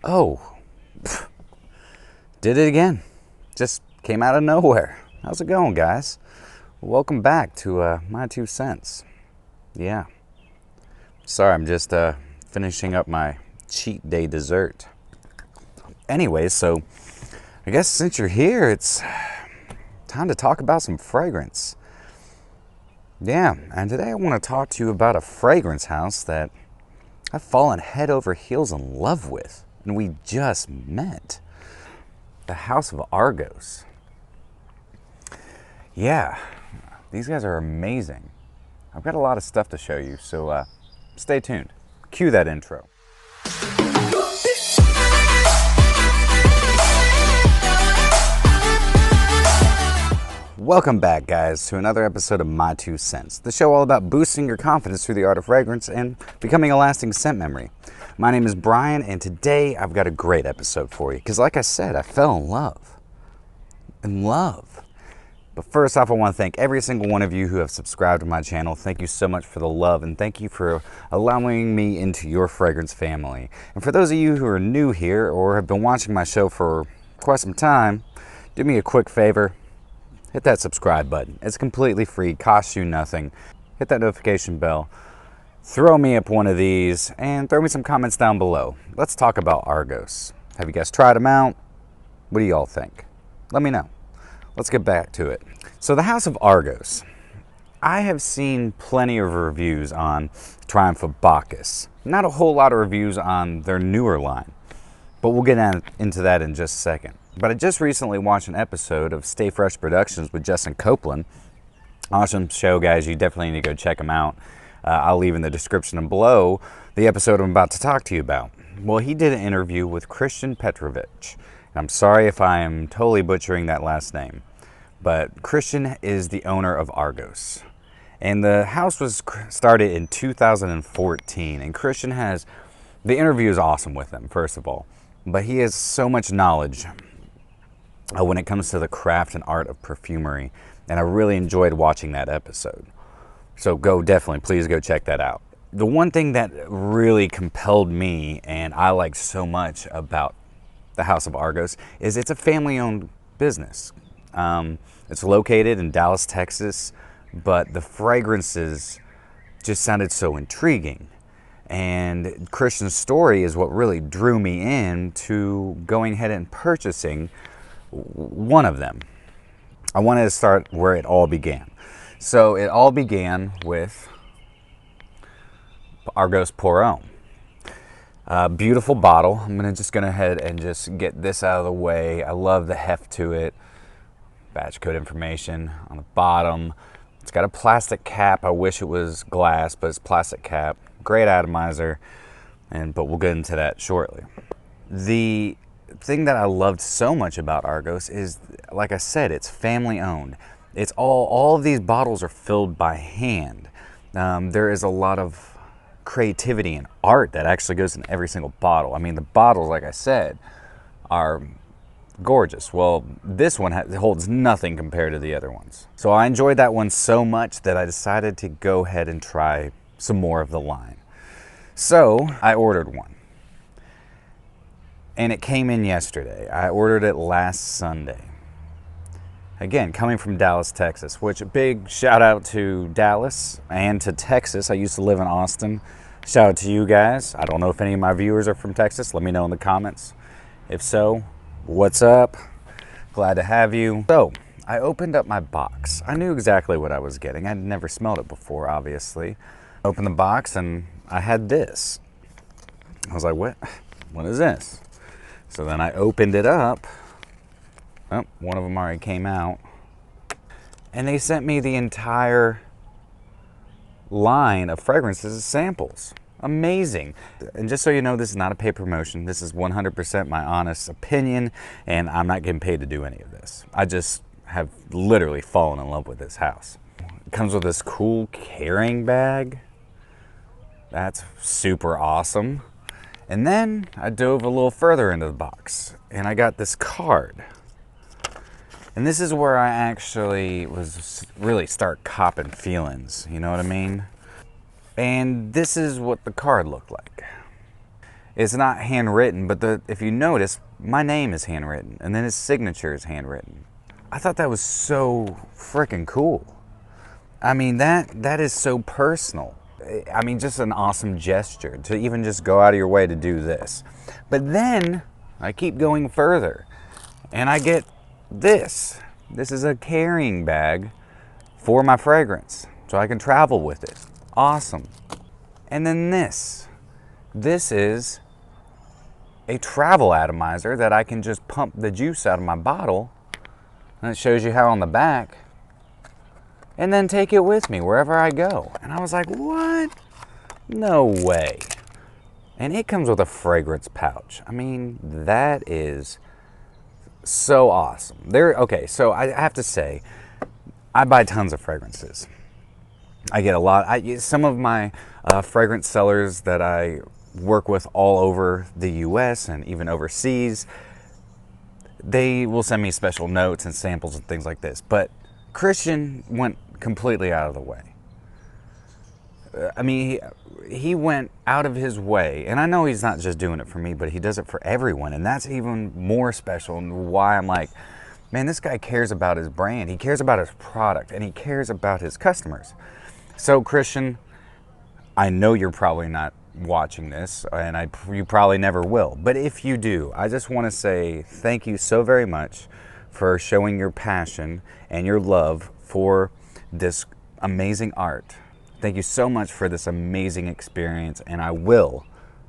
Oh, did it again. Just came out of nowhere. How's it going, guys? Welcome back to my 2 cents. Yeah. Sorry, I'm just finishing up my cheat day dessert. Anyway, so I guess since you're here, it's time to talk about some fragrance. Yeah, and today I want to talk to you about a fragrance house that I've fallen head over heels in love with, and we just met. The House of Argos. Yeah, these guys are amazing. I've got a lot of stuff to show you, so stay tuned. Cue that intro. Welcome back, guys, to another episode of My 2 Cents, the show all about boosting your confidence through the art of fragrance and becoming a lasting scent memory. My name is Brian, and today I've got a great episode for you, because like I said, I fell in love. But first off, I want to thank every single one of you who have subscribed to my channel. Thank you so much for the love, and thank you for allowing me into your fragrance family. And for those of you who are new here or have been watching my show for quite some time, do me a quick favor. Hit that subscribe button. It's completely free, costs you nothing. Hit that notification bell. Throw me up one of these and throw me some comments down below. Let's talk about Argos. Have you guys tried them out? What do you all think? Let me know. Let's get back to it. So the House of Argos. I have seen plenty of reviews on Triumph of Bacchus. Not a whole lot of reviews on their newer line, but we'll get into that in just a second. But I just recently watched an episode of Stay Fresh Productions with Justin Copeland. Awesome show, guys. You definitely need to go check them out. I'll leave in the description below the episode I'm about to talk to you about. Well, he did an interview with Christian Potrivich. I'm sorry if I am totally butchering that last name, but Christian is the owner of Argos. And the house was started in 2014, and Christian has, the interview is awesome with him, first of all, but he has so much knowledge when it comes to the craft and art of perfumery, and I really enjoyed watching that episode. So please go check that out. The one thing that really compelled me and I like so much about the House of Argos is it's a family-owned business. It's located in Dallas, Texas, but the fragrances just sounded so intriguing. And Christian's story is what really drew me in to going ahead and purchasing one of them. I wanted to start where it all began. So it all began with Argos Pour Homme. Beautiful bottle. I'm just going to ahead and just get this out of the way. I love the heft to it. Batch code information on the bottom. It's got a plastic cap. I wish it was glass, but it's plastic cap. Great atomizer, but we'll get into that shortly. The thing that I loved so much about Argos is, like I said, it's family owned. It's all of these bottles are filled by hand. There is a lot of creativity and art that actually goes in every single bottle. I mean, the bottles, like I said, are gorgeous. Well, this one holds nothing compared to the other ones. So I enjoyed that one so much that I decided to go ahead and try some more of the line. So I ordered one. And it came in yesterday. I ordered it last Sunday. Again, coming from Dallas, Texas, which a big shout out to Dallas and to Texas. I used to live in Austin. Shout out to you guys. I don't know if any of my viewers are from Texas. Let me know in the comments. If so, what's up? Glad to have you. So, I opened up my box. I knew exactly what I was getting. I'd never smelled it before, obviously. Opened the box and I had this. I was like, what is this? So then I opened it up. Oh, one of them already came out. And they sent me the entire line of fragrances as samples. Amazing. And just so you know, this is not a paid promotion. This is 100% my honest opinion, and I'm not getting paid to do any of this. I just have literally fallen in love with this house. It comes with this cool carrying bag. That's super awesome. And then I dove a little further into the box and I got this card. And this is where I actually was really start copping feelings, you know what I mean? And this is what the card looked like. It's not handwritten, but if you notice, my name is handwritten, and then his signature is handwritten. I thought that was so freaking cool. I mean, that is so personal. I mean, just an awesome gesture to even just go out of your way to do this. But then I keep going further, and I get this. This is a carrying bag for my fragrance, so I can travel with it. Awesome. And then this is a travel atomizer that I can just pump the juice out of my bottle, and it shows you how on the back, and then take it with me wherever I go. And I was like, what? No way. And it comes with a fragrance pouch. I mean, that is so awesome. Okay, so I have to say, I buy tons of fragrances. I get a lot. Some of my fragrance sellers that I work with all over the US and even overseas, they will send me special notes and samples and things like this. But Christian went completely out of the way. I mean, he went out of his way, and I know he's not just doing it for me, but he does it for everyone, and that's even more special, and why I'm like, man, this guy cares about his brand, he cares about his product, and he cares about his customers. So Christian, I know you're probably not watching this, and you probably never will, but if you do, I just want to say thank you so very much for showing your passion and your love for this amazing art. Thank you so much for this amazing experience, and I will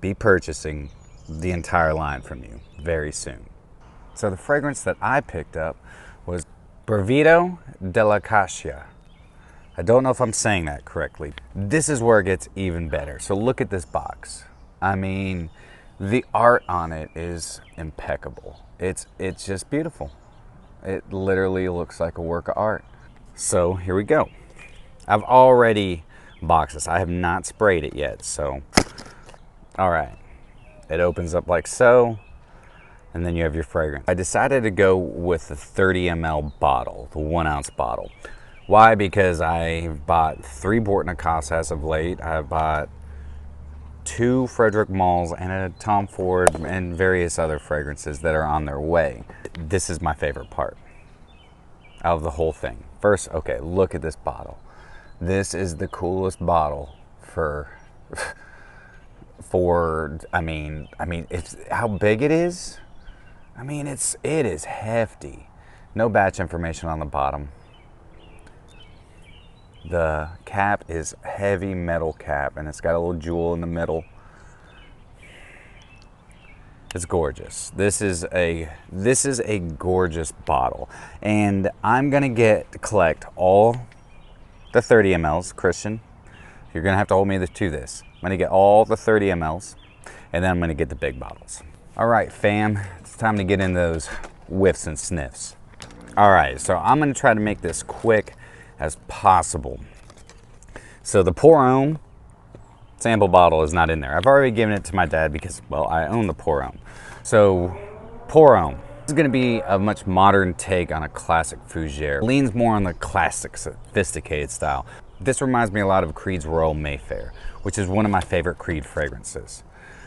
be purchasing the entire line from you very soon. So the fragrance that I picked up was Bravito De La Casia. I don't know if I'm saying that correctly. This is where it gets even better. So look at this box. I mean, the art on it is impeccable. It's just beautiful. It literally looks like a work of art. So here we go. I've already boxed this. I have not sprayed it yet, so. All right, it opens up like so, and then you have your fragrance. I decided to go with the 30 ml bottle, the 1 ounce bottle. Why? Because I bought 3 Bortnicas as of late. I bought 2 Frederick Malls and a Tom Ford and various other fragrances that are on their way. This is my favorite part out of the whole thing. First, okay, look at this bottle. This is the coolest bottle for I mean, it's how big it is. I mean, it is hefty. No batch information on the bottom. The cap is heavy metal cap, and it's got a little jewel in the middle. It's gorgeous. This is a gorgeous bottle, and I'm gonna collect all the 30 mLs, Christian. You're gonna have to hold me to this. I'm gonna get all the 30 mLs, and then I'm gonna get the big bottles. All right, fam, it's time to get in those whiffs and sniffs. All right, so I'm gonna try to make this quick as possible. So the Pour Homme sample bottle is not in there. I've already given it to my dad because, well, I own the Pour Homme. So Pour Homme is going to be a much modern take on a classic fougere. Leans more on the classic, sophisticated style. This reminds me a lot of Creed's Royal Mayfair, which is one of my favorite Creed fragrances.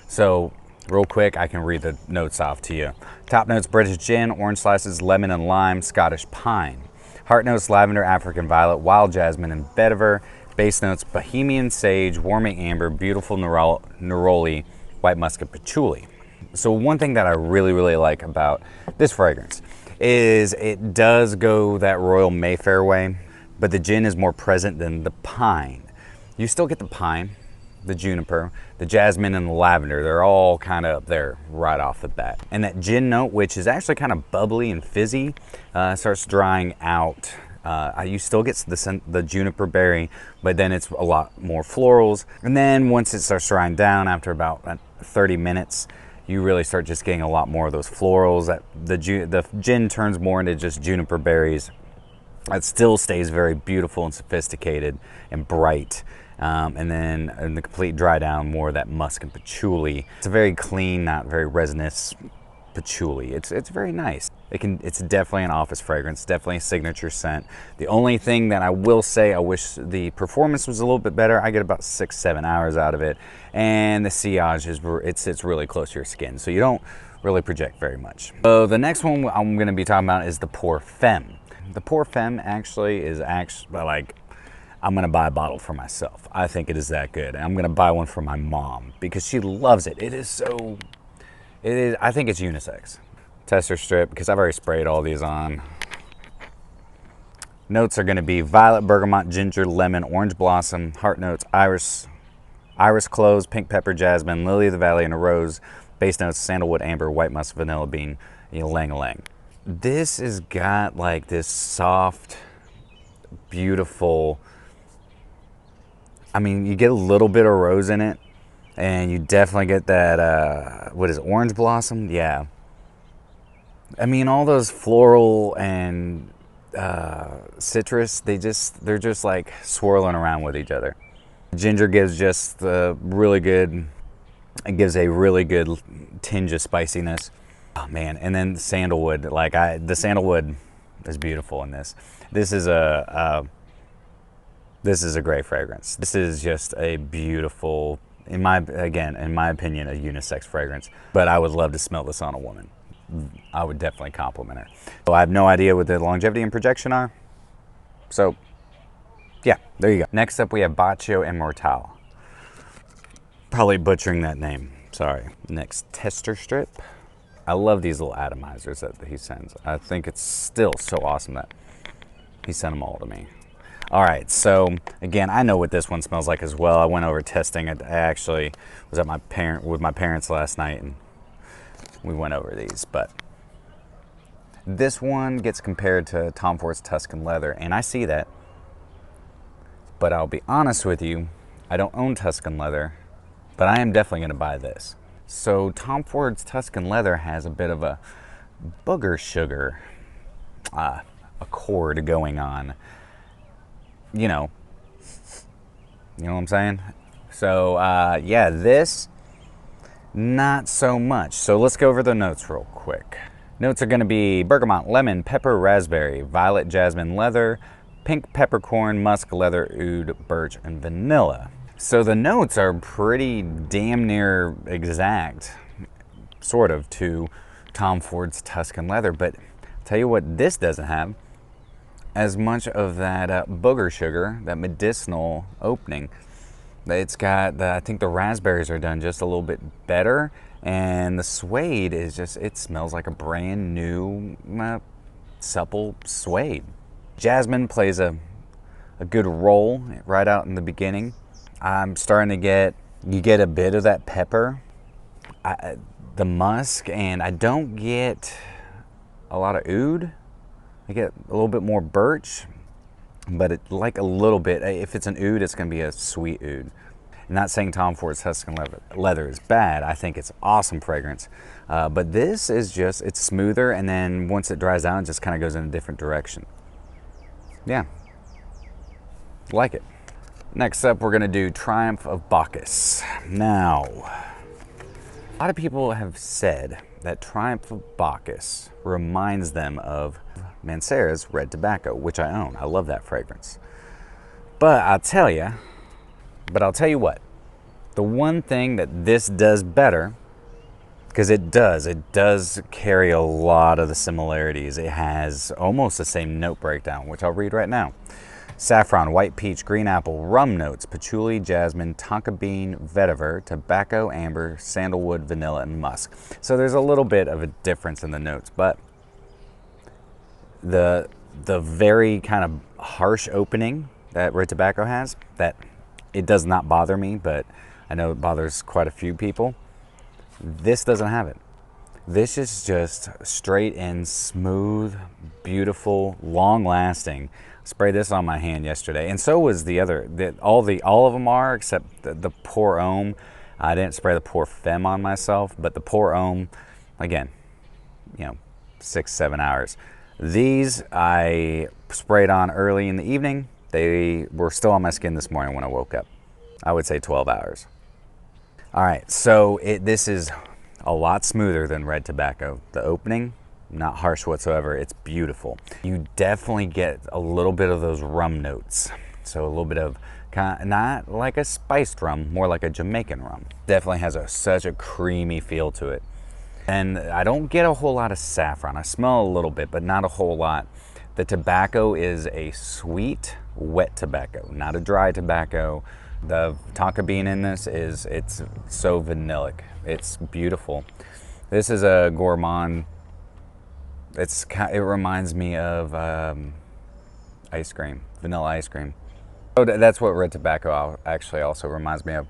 So real quick, I can read the notes off to you. Top notes: British gin, orange slices, lemon and lime, Scottish pine. Heart notes: lavender, African violet, wild jasmine, and vetiver. Base notes: bohemian sage, warming amber, beautiful neroli, white muscat, patchouli. So one thing that I really like about this fragrance is it does go that Royal Mayfair way, but the gin is more present than the pine. You still get the pine, the juniper, the jasmine, and the lavender. They're all kind of up there right off the bat. And that gin note, which is actually kind of bubbly and fizzy, starts drying out. You still get the juniper berry, but then it's a lot more florals. And then once it starts drying down after about 30 minutes, you really start just getting a lot more of those florals. The gin turns more into just juniper berries. It still stays very beautiful and sophisticated and bright. And then in the complete dry down, more of that musk and patchouli. It's a very clean, not very resinous patchouli. It's very nice. It's definitely an office fragrance, definitely a signature scent. The only thing that I will say, I wish the performance was a little bit better. I get about 6-7 hours out of it, and the sillage it sits really close to your skin, so you don't really project very much. So the next one I'm going to be talking about is the Pour Femme. The Pour Femme actually is like, I'm going to buy a bottle for myself. I think it is that good. And I'm going to buy one for my mom because she loves it. I think it's unisex. Tester strip, because I've already sprayed all these on. Notes are going to be violet, bergamot, ginger, lemon, orange blossom, heart notes, iris cloves, pink pepper, jasmine, lily of the valley, and a rose. Base notes, sandalwood, amber, white musk, vanilla bean, ylang-ylang. This has got like this soft, beautiful, I mean, you get a little bit of rose in it, and you definitely get that, what is it, orange blossom? Yeah. I mean, all those floral and citrus, they're just like swirling around with each other. Ginger gives just a really good tinge of spiciness. Oh man, and then sandalwood, the sandalwood is beautiful in this. This is a great fragrance. This is just a beautiful, in my opinion, a unisex fragrance. But I would love to smell this on a woman. I would definitely compliment her. So I have no idea what the longevity and projection are. So yeah, there you go. Next up we have Bacio Immortale. Probably butchering that name, sorry. Next, tester strip. I love these little atomizers that he sends. I think it's still so awesome that he sent them all to me. All right, so again, I know what this one smells like as well. I went over testing it. I actually was at with my parents last night, and we went over these. But this one gets compared to Tom Ford's Tuscan Leather, and I see that. But I'll be honest with you, I don't own Tuscan Leather, but I am definitely going to buy this. So Tom Ford's Tuscan Leather has a bit of a booger sugar accord going on. You know what I'm saying? So yeah, this, not so much. So let's go over the notes real quick. Notes are going to be bergamot, lemon, pepper, raspberry, violet, jasmine, leather, pink peppercorn, musk, leather, oud, birch, and vanilla. So the notes are pretty damn near exact, sort of, to Tom Ford's Tuscan Leather. But I'll tell you what this doesn't have, as much of that booger sugar, that medicinal opening. It's got, I think the raspberries are done just a little bit better, and the suede is just, it smells like a brand new, supple suede. Jasmine plays a good role right out in the beginning. I'm starting to you get a bit of that pepper, the musk, and I don't get a lot of oud. I get a little bit more birch, but like a little bit. If it's an oud, it's going to be a sweet oud. I'm not saying Tom Ford's Tuscan Leather is bad. I think it's awesome fragrance. But this is just, it's smoother, and then once it dries down, it just kind of goes in a different direction. Yeah, like it. Next up, we're going to do Triumph of Bacchus. Now, a lot of people have said that Triumph of Bacchus reminds them of Mancera's Red Tobacco, which I own. I love that fragrance. But I'll tell you what, the one thing that this does better, because it does carry a lot of the similarities. It has almost the same note breakdown, which I'll read right now. Saffron, white peach, green apple, rum notes, patchouli, jasmine, tonka bean, vetiver, tobacco, amber, sandalwood, vanilla, and musk. So there's a little bit of a difference in the notes, but the very kind of harsh opening that Red Tobacco has, that it does not bother me, but I know it bothers quite a few people. This doesn't have it. This is just straight in, smooth, beautiful, long-lasting. Sprayed this on my hand yesterday, and so was the other. All of them are, except the Pour Homme. I didn't spray the Pour Femme on myself, but the Pour Homme, again, 6-7 hours. These I sprayed on early in the evening. They were still on my skin this morning when I woke up. I would say 12 hours. All right, so this is a lot smoother than Red Tobacco. The opening, not harsh whatsoever. It's beautiful. You definitely get a little bit of those rum notes. So a little bit of, not like a spiced rum, more like a Jamaican rum. Definitely has such a creamy feel to it. And I don't get a whole lot of saffron. I smell a little bit, but not a whole lot. The tobacco is a sweet, wet tobacco, not a dry tobacco. The tonka bean in this it's so vanillic. It's beautiful. This is a gourmand. It reminds me of ice cream, vanilla ice cream. Oh, that's what red tobacco actually also reminds me of.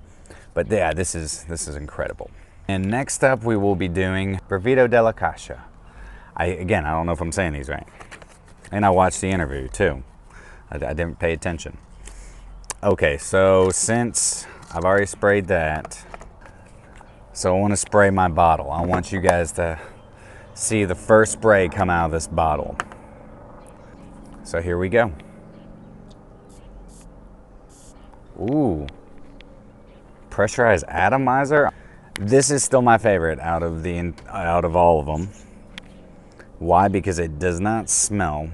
But yeah, this is incredible. And next up, we will be doing Bravito De La Casia. Again, I don't know if I'm saying these right. And I watched the interview too. I didn't pay attention. Okay, so since I've already sprayed that, so I want to spray my bottle. I want you guys to see the first spray come out of this bottle. So here we go. Ooh, pressurized atomizer. This is still my favorite out of all of them. Why? Because it does not smell.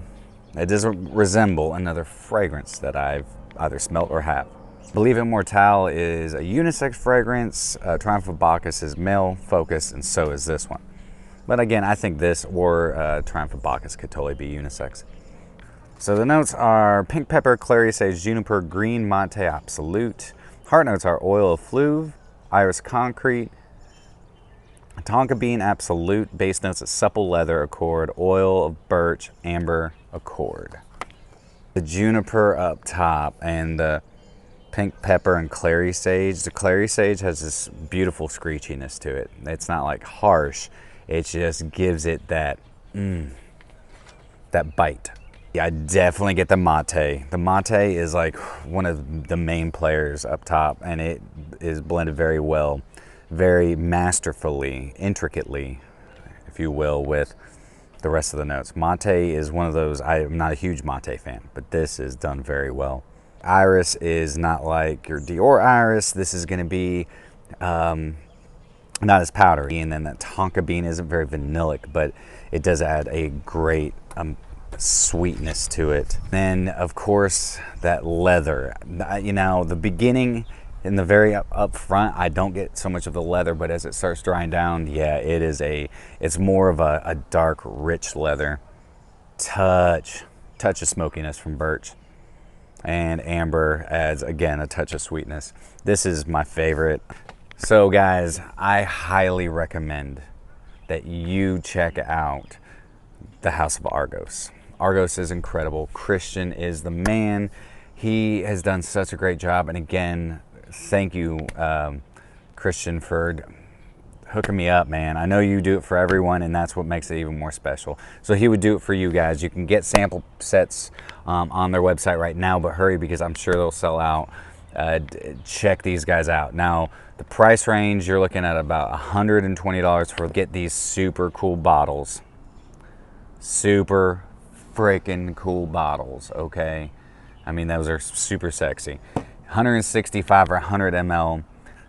It doesn't resemble another fragrance that I've either smelt or have. Bacio Immortale is a unisex fragrance. Triumph of Bacchus is male focused, and so is this one. But again, I think this or Triumph of Bacchus could totally be unisex. So the notes are pink pepper, clary sage, juniper, green mate absolute. Heart notes are oil of fluve, iris concrete, tonka bean absolute. Base notes are supple leather accord, oil of birch, amber accord. The juniper up top and the pink pepper and clary sage. The clary sage has this beautiful screechiness to it. It's not like harsh. It just gives it that that bite. Yeah, I definitely get the mate. The mate is like one of the main players up top, and it is blended very well, very masterfully, intricately, if you will, with the rest of the notes. Mate is one of those, I'm not a huge mate fan, but this is done very well. Iris is not like your Dior iris. This is going to be not as powdery, and then that tonka bean isn't very vanillic, but it does add a great sweetness to it. Then of course that leather, you know, the beginning in the very up front, I don't get so much of the leather, but as it starts drying down, yeah, it's more of a dark, rich leather. Touch of smokiness from birch, and amber adds again a touch of sweetness. This is my favorite. So guys, I highly recommend that you check out the House of Argos. Argos is incredible. Christian is the man. He has done such a great job. And again, thank you, Christian, for hooking me up, man. I know you do it for everyone, and that's what makes it even more special. So he would do it for you guys. You can get sample sets on their website right now, but hurry because I'm sure they'll sell out. Check these guys out. Now, the price range, you're looking at about $120 for get these super cool bottles. Super freaking cool bottles, okay? I mean, those are super sexy. 165 or 100 ml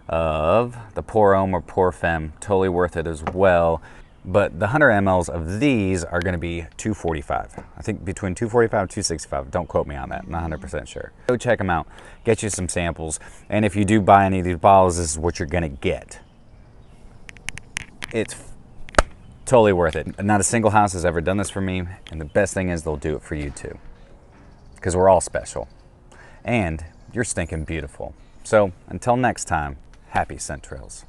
of the Pour Homme or Pour Femme, totally worth it as well. But the 100 mLs of these are going to be $245. I think between $245 and $265. Don't quote me on that. I'm not 100% sure. Go check them out. Get you some samples. And if you do buy any of these bottles, this is what you're going to get. It's totally worth it. Not a single house has ever done this for me. And the best thing is they'll do it for you too. Because we're all special. And you're stinking beautiful. So until next time, happy scent trails.